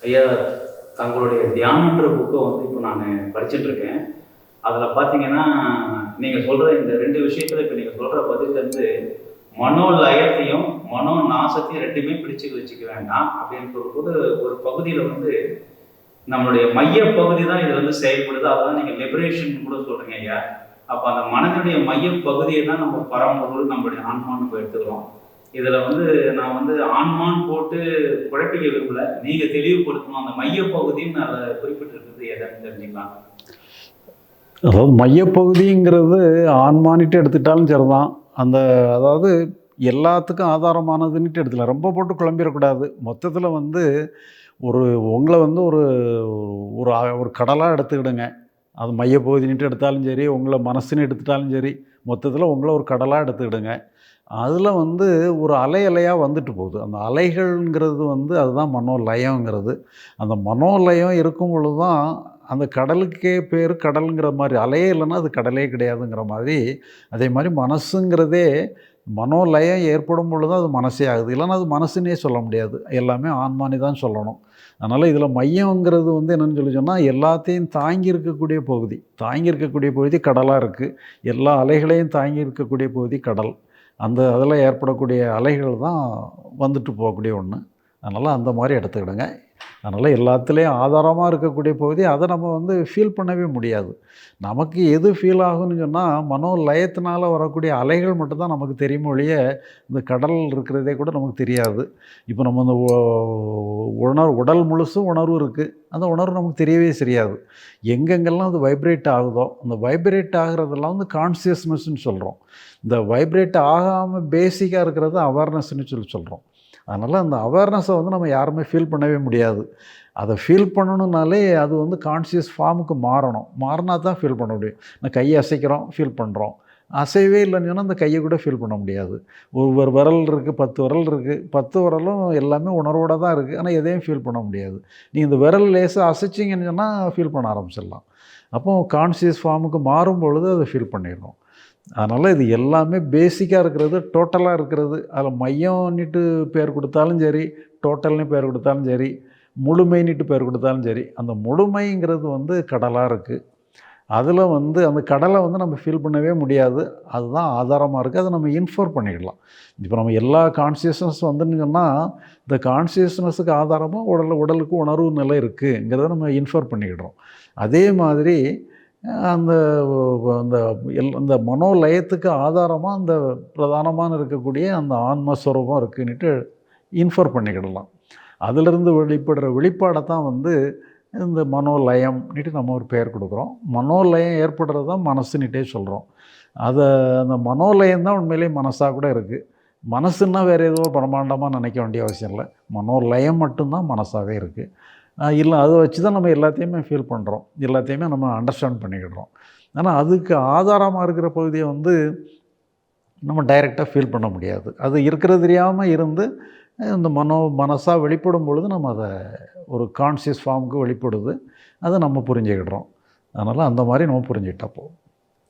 ஐயா, தங்களுடைய தியானன்ற புக்கை வந்து இப்போ நான் படிச்சுட்டு இருக்கேன். அதில் பார்த்தீங்கன்னா, நீங்கள் சொல்கிற இந்த ரெண்டு விஷயத்தில் இப்போ நீங்கள் சொல்கிற பதிலேருந்து மனோ லயத்தையும் மனோ நாசத்தையும் ரெண்டுமே பிடிச்சு வச்சுக்க வேண்டாம் அப்படின்னு சொல்லும்போது, ஒரு பகுதியில் வந்து நம்மளுடைய மைய பகுதி தான் இது வந்து செயல்படுது. அதுதான் நீங்கள் லிபரேஷன் கூட சொல்கிறீங்க ஐயா. அப்போ அந்த மனதினுடைய மைய பகுதியை தான் நம்ம பரம்பொருள் நம்மளுடைய ஆன்மான்னு நம்ம எடுத்துக்கிறோம். இதில் வந்து நான் வந்து ஆன்மான்னு போட்டு குழப்பிக்க விரும்பல. நீங்கள் தெளிவுபடுத்தணும் அந்த மைய பகுதின்னு அதை குறிப்பிட்டிருக்கிறது எதுன்னு தெரிஞ்சுக்கலாம். அதாவது மையப்பகுதிங்கிறது ஆன்மானிட்டு எடுத்துக்கிட்டாலும் சரிதான். அதாவது எல்லாத்துக்கும் ஆதாரமானதுன்னுட்டு எடுத்துக்கலாம். ரொம்ப போட்டு குழம்பிடக்கூடாது. மொத்தத்தில் வந்து உங்களை வந்து ஒரு ஒரு ஒரு கடலாக எடுத்துக்கிடுங்க. அது மையப்பகுதின்னுட்டு எடுத்தாலும் சரி, உங்களை மனசுன்னு எடுத்துட்டாலும் சரி, மொத்தத்தில் உங்களை ஒரு கடலாக எடுத்துக்கிடுங்க. அதில் வந்து ஒரு அலை அலையாக வந்துட்டு போகுது. அந்த அலைகள்ங்கிறது வந்து அதுதான் மனோலயங்கிறது. அந்த மனோலயம் இருக்கும் பொழுது தான் அந்த கடலுக்கே பேர் கடலுங்கிற மாதிரி. அலையே இல்லைன்னா அது கடலே கிடையாதுங்கிற மாதிரி. அதே மாதிரி மனசுங்கிறதே மனோலயம் ஏற்படும் பொழுது தான் அது மனசே ஆகுது. இல்லைன்னா அது மனசுன்னே சொல்ல முடியாது. எல்லாமே ஆன்மானி தான் சொல்லணும். அதனால் இதில் மையங்கிறது வந்து என்னென்னு சொல்லி சொன்னால், எல்லாத்தையும் தாங்கி இருக்கக்கூடிய பகுதி. தாங்கி இருக்கக்கூடிய பகுதி கடலாக இருக்குது. எல்லா அலைகளையும் தாங்கி இருக்கக்கூடிய பகுதி கடல். அதில் ஏற்படக்கூடிய அலைகள் தான் வந்துட்டு போகக்கூடிய ஒன்று. அதனால் அந்த மாதிரி எடுத்துக்கிடுங்க. அதனால் எல்லாத்துலேயும் ஆதாரமாக இருக்கக்கூடிய பகுதி அதை நம்ம வந்து ஃபீல் பண்ணவே முடியாது. நமக்கு எது ஃபீல் ஆகும்னு சொன்னால், மனோ லயத்தினால் வரக்கூடிய அலைகள் மட்டும்தான் நமக்கு தெரியுமோ ஒழிய, இந்த கடல் இருக்கிறதே கூட நமக்கு தெரியாது. இப்போ நம்ம அந்த உடல் முழுசும் உணர்வு இருக்குது. அந்த உணர்வு நமக்கு தெரியவே தெரியாது. எங்கெங்கெல்லாம் அது வைப்ரேட் ஆகுதோ, அந்த வைப்ரேட் ஆகிறதெல்லாம் வந்து கான்சியஸ்னஸ்ன்னு சொல்கிறோம். இந்த வைப்ரேட் ஆகாமல் பேசிக்காக இருக்கிறது அவேர்னஸ்ன்னு சொல்கிறோம். அதனால் அந்த அவேர்னஸை வந்து நம்ம யாருமே ஃபீல் பண்ணவே முடியாது. அதை ஃபீல் பண்ணணுன்னாலே அது வந்து கான்ஷியஸ் ஃபார்முக்கு மாறணும். மாறினா தான் ஃபீல் பண்ண முடியும். நான் கையை அசைக்கிறோம், ஃபீல் பண்ணுறோம். அசைவே இல்லைன்னு சொன்னால் அந்த கையை கூட ஃபீல் பண்ண முடியாது. ஒரு விரல் இருக்குது, 10 விரல் இருக்குது. 10 விரலும் எல்லாமே உணர்வோடு தான் இருக்குது. ஆனால் எதையும் ஃபீல் பண்ண முடியாது. நீங்கள் இந்த விரல் லேசாக அசைச்சிங்கன்னு சொன்னால் ஃபீல் பண்ண ஆரம்பிச்சிடலாம். அப்போது கான்ஷியஸ் ஃபார்முக்கு மாறும் பொழுது அதை ஃபீல் பண்ணிடுறோம். அதனால் இது எல்லாமே பேசிக்காக இருக்கிறது, டோட்டலாக இருக்கிறது. அதில் மையம்னுட்டு பேர் கொடுத்தாலும் சரி, டோட்டல்னு பேர் கொடுத்தாலும் சரி, முழுமைன்னுட்டு பேர் கொடுத்தாலும் சரி, அந்த முழுமைங்கிறது வந்து கடலாக இருக்குது. அதில் வந்து அந்த கடலை வந்து நம்ம ஃபீல் பண்ணவே முடியாது. அதுதான் ஆதாரமாக இருக்குது. அதை நம்ம இன்ஃபர் பண்ணிடலாம். இப்போ நம்ம எல்லா கான்ஷியஸ்னஸ் வந்துன்னு சொன்னால், இந்த கான்ஷியஸ்னஸுக்கு ஆதாரமாக உடலுக்கு உணர்வு நிலை இருக்குங்கிறத நம்ம இன்ஃபர் பண்ணிக்கிடுறோம். அதே மாதிரி அந்த அந்த மனோலயத்துக்கு ஆதாரமாக அந்த பிரதானமான இருக்கக்கூடிய அந்த ஆன்மஸ்வரூபம் இருக்குன்னுட்டு இன்ஃபர் பண்ணிக்கிடலாம். அதிலிருந்து வெளிப்படுற வெளிப்பாடை தான் வந்து இந்த மனோலயம்னுட்டு நம்ம ஒரு பெயர் கொடுக்குறோம். மனோலயம் ஏற்படுறது தான் மனசுன்னுட்டே சொல்கிறோம். அந்த மனோலயம் தான் உண்மையிலேயே மனசாக கூட இருக்குது. மனசுன்னா வேறு ஏதோ பிரம்மாண்டமாக நினைக்க வேண்டிய அவசியம் இல்லை. மனோலயம் மட்டும்தான் மனசாகவே இருக்குது. இல்லை அதை வச்சு தான் நம்ம எல்லாத்தையுமே ஃபீல் பண்ணுறோம். எல்லாத்தையுமே நம்ம அண்டர்ஸ்டாண்ட் பண்ணிக்கிடுறோம். ஆனால் அதுக்கு ஆதாரமாக இருக்கிற பகுதியை வந்து நம்ம டைரெக்டாக ஃபீல் பண்ண முடியாது. அது இருக்கிறது தெரியாமல் இருந்து இந்த மனசாக வெளிப்படும் பொழுது நம்ம அதை ஒரு கான்ஷியஸ் ஃபார்முக்கு வெளிப்படுது. அதை நம்ம புரிஞ்சுக்கிடுறோம். அதனால் அந்த மாதிரி நம்ம புரிஞ்சுக்கிட்டா போதும்.